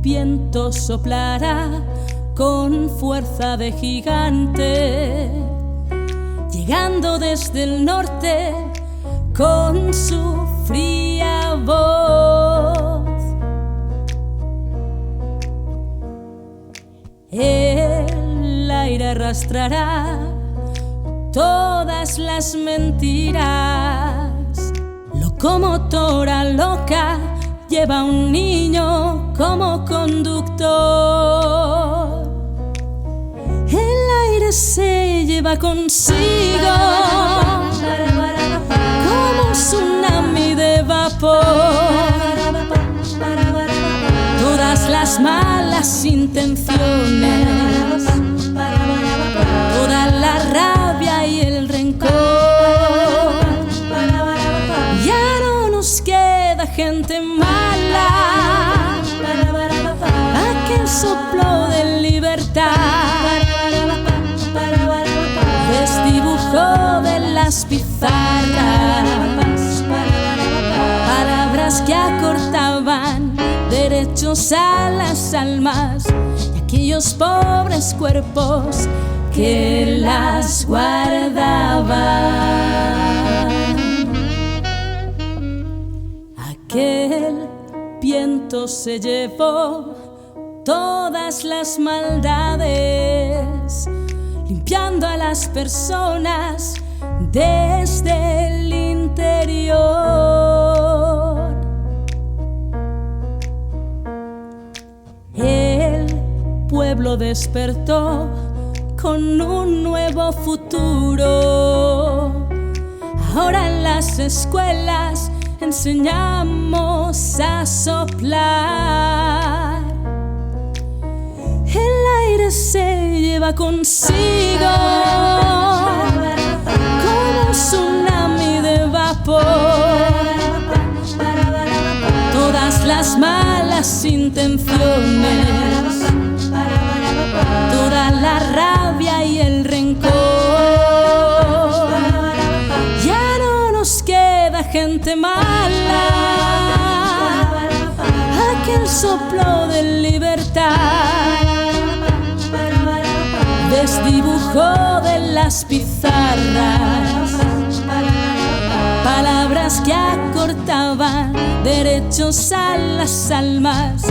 viento soplará con fuerza de gigante, llegando desde el norte con su fría voz. El aire arrastrará todas las mentiras. Locomotora loca lleva a un niño como conductor. El aire se lleva consigo como un tsunami de vapor todas las malas intenciones, toda la rabia y el rencor. Ya no nos queda gente mala, aquel soplo de libertad desdibujó de las pizarras palabras que acortaban derechos a las almas y aquellos pobres cuerpos que las guardaban. Aquel viento se llevó todas las maldades, limpiando a las personas desde el interior. El pueblo despertó con un nuevo futuro. Ahora en las escuelas enseñamos a soplar. El aire se lleva consigo como un tsunami de vapor todas las malas intenciones, toda la rabia y el rencor. Ya no nos queda gente mala, aquel soplo de libertad desdibujó de las pizarras palabras que acortaban derechos a las almas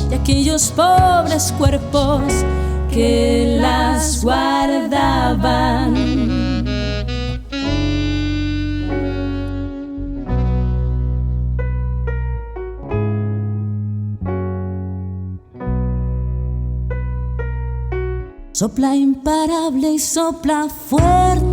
y aquellos pobres cuerpos que las guardaban. Sopla imparable y sopla fuerte,